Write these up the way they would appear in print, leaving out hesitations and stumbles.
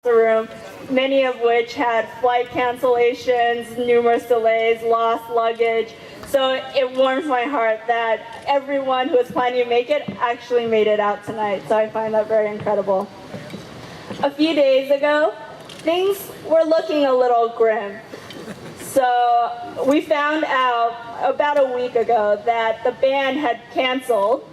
the room, many of which had flight cancellations, numerous delays, lost luggage. So it warms my heart that everyone who was planning to make it actually made it out tonight. So I find that very incredible. A few days ago, things were looking a little grim. So we found out about a week ago that the band had canceled,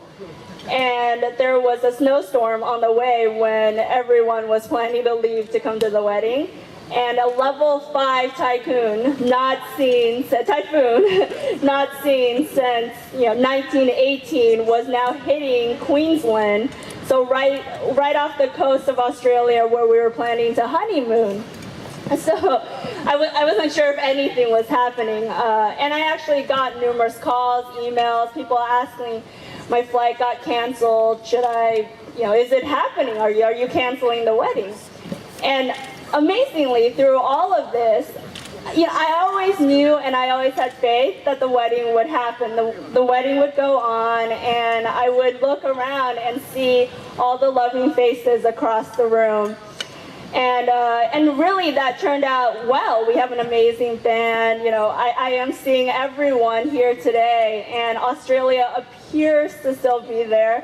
and there was a snowstorm on the way when everyone was planning to leave to come to the wedding. And a level 5 typhoon, not seen since 1918, was now hitting Queensland. So right off the coast of Australia, where we were planning to honeymoon. So I wasn't sure if anything was happening, and I actually got numerous calls, emails, people asking, my flight got canceled, should I, is it happening? Are you canceling the wedding? And amazingly, through all of this, I always knew and I always had faith that the wedding would happen. The wedding would go on, and I would look around and see all the loving faces across the room. And really that turned out well. We have an amazing band. I am seeing everyone here today, and Australia appears to still be there.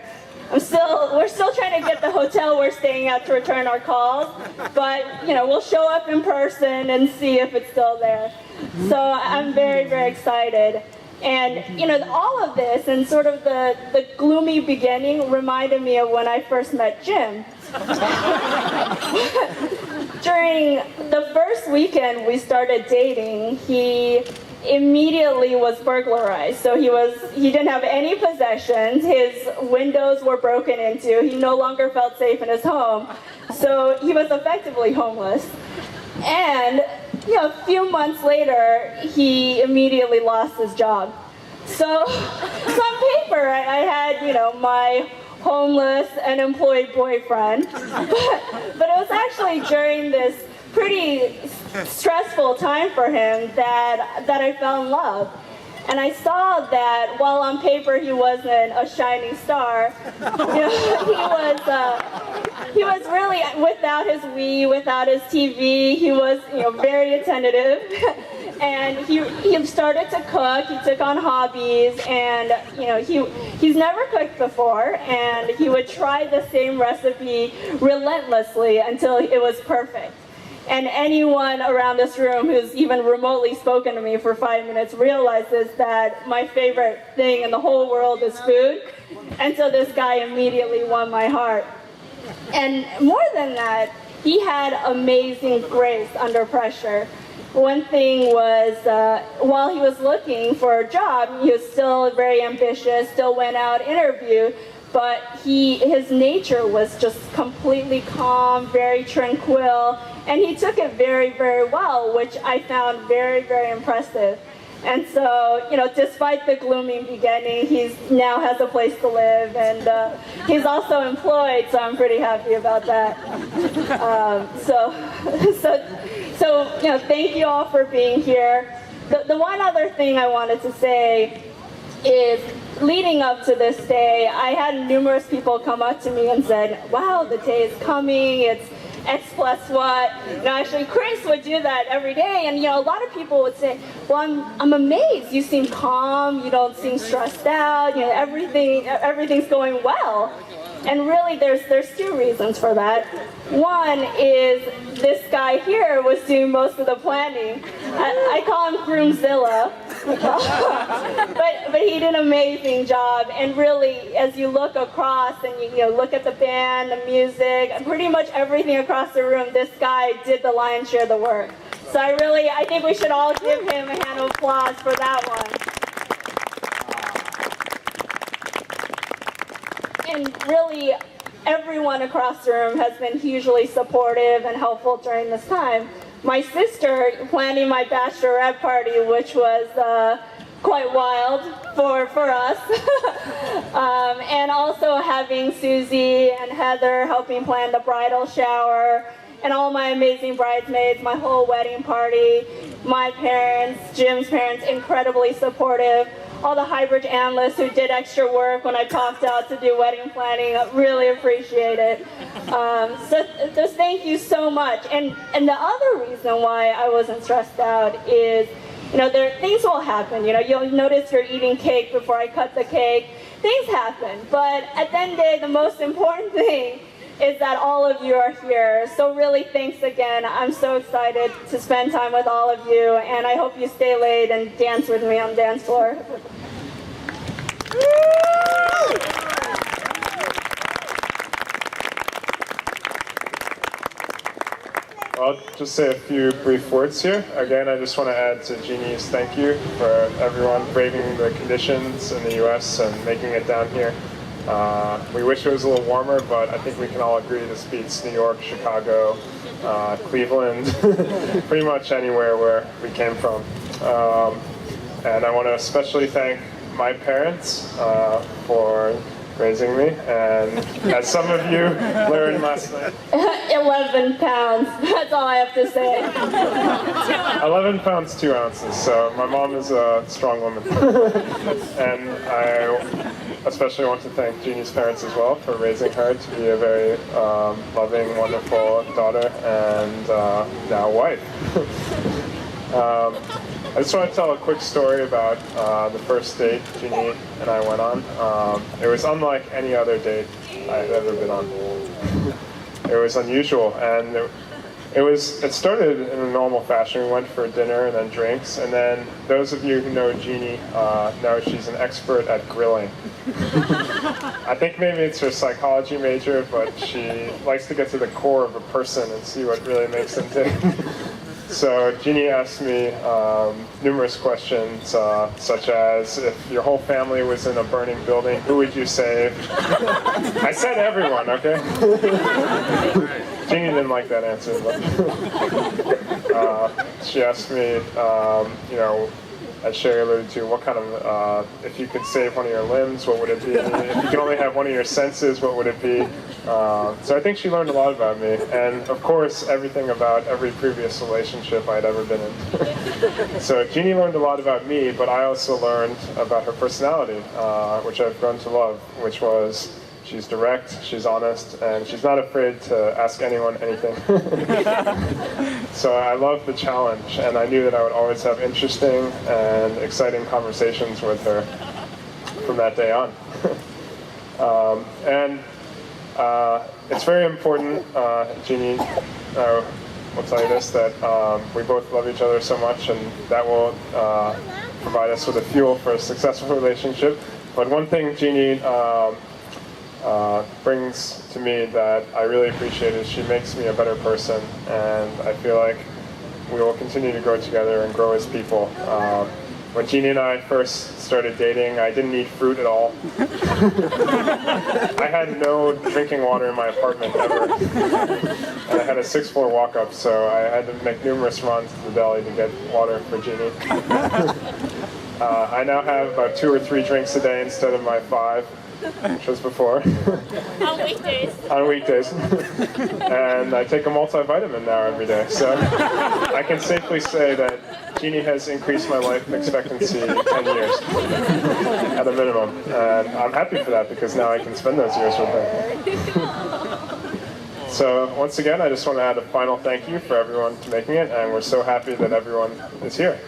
We're still trying to get the hotel we're staying at to return our calls, but we'll show up in person and see if it's still there. So I'm very, very excited. And all of this and sort of the gloomy beginning reminded me of when I first met Jim. During the first weekend we started dating, he immediately was burglarized. So he didn't have any possessions, his windows were broken into, he no longer felt safe in his home, so he was effectively homeless. And a few months later, he immediately lost his job. So on paper, I had, my homeless and employed boyfriend, but it was actually during this pretty stressful time for him that I fell in love. And I saw that while on paper he wasn't a shining star, he was really, without his Wii, without his TV, he was very attentive. And he started to cook, he took on hobbies, and he's never cooked before, and he would try the same recipe relentlessly until it was perfect. And anyone around this room who's even remotely spoken to me for 5 minutes realizes that my favorite thing in the whole world is food. And so this guy immediately won my heart. And more than that, he had amazing grace under pressure. One thing was, while he was looking for a job, he was still very ambitious, still went out, interviewed, but his nature was just completely calm, very tranquil, and he took it very, very well, which I found very, very impressive. And so, despite the gloomy beginning, he now has a place to live, and he's also employed, so I'm pretty happy about that. So thank you all for being here. The one other thing I wanted to say is, leading up to this day, I had numerous people come up to me and said, wow, the day is coming, it's X plus what. Actually, Chris would do that every day, and a lot of people would say, well, I'm amazed, you seem calm, you don't seem stressed out, everything's going well. And really, there's two reasons for that. One is this guy here was doing most of the planning. I call him Groomzilla, but he did an amazing job. And really, as you look across and you look at the band, the music, pretty much everything across the room, this guy did the lion's share of the work. So I think we should all give him a hand of applause for that one. And really, everyone across the room has been hugely supportive and helpful during this time. My sister planning my bachelorette party, which was quite wild for us. And also having Susie and Heather helping plan the bridal shower, and all my amazing bridesmaids, my whole wedding party, my parents, Jim's parents, incredibly supportive. all the Highbridge analysts who did extra work when I popped out to do wedding planning. I really appreciate it. So just thank you so much. And the other reason why I wasn't stressed out is, things will happen. You'll notice you're eating cake before I cut the cake. Things happen. But at the end of the day, the most important thing is that all of you are here. So really, thanks again. I'm so excited to spend time with all of you, and I hope you stay late and dance with me on the dance floor. I'll just say a few brief words here. Again, I just want to add to Gennie's thank you for everyone braving the conditions in the US and making it down here. We wish it was a little warmer, but I think we can all agree this beats New York, Chicago, Cleveland, pretty much anywhere where we came from. And I want to especially thank my parents for raising me, and as some of you learned last night, 11 pounds, that's all I have to say. 11 pounds, 2 ounces, so my mom is a strong woman. And I especially want to thank Gennie's parents as well for raising her to be a very loving, wonderful daughter and now wife. I just want to tell a quick story about the first date Gennie and I went on. It was unlike any other date I had ever been on. It was unusual, and it started in a normal fashion. We went for dinner and then drinks, and then those of you who know Gennie know she's an expert at grilling. I think maybe it's her psychology major, but she likes to get to the core of a person and see what really makes them tick. So Gennie asked me numerous questions, such as, if your whole family was in a burning building, who would you save? I said everyone, okay? Gennie didn't like that answer. But she asked me, as Sherry alluded to, what kind of, if you could save one of your limbs, what would it be? If you could only have one of your senses, what would it be? So I think she learned a lot about me, and of course everything about every previous relationship I'd ever been in. So Gennie learned a lot about me, but I also learned about her personality, which I've grown to love, which was she's direct, she's honest, and she's not afraid to ask anyone anything. So I love the challenge, and I knew that I would always have interesting and exciting conversations with her from that day on. It's very important, Gennie will tell you this, that we both love each other so much, and that will provide us with a fuel for a successful relationship. But one thing Gennie brings to me that I really appreciate is she makes me a better person, and I feel like we will continue to grow together and grow as people. When Gennie and I first started dating, I didn't eat fruit at all. I had no drinking water in my apartment ever. And I had a 6th-floor walk-up, so I had to make numerous runs to the deli to get water for Gennie. I now have about 2 or 3 drinks a day instead of my 5, which was before. On weekdays. On weekdays. And I take a multivitamin now every day. So I can safely say that Gennie has increased my life expectancy 10 years at a minimum. And I'm happy for that because now I can spend those years with her. So once again, I just want to add a final thank you for everyone making it, and we're so happy that everyone is here.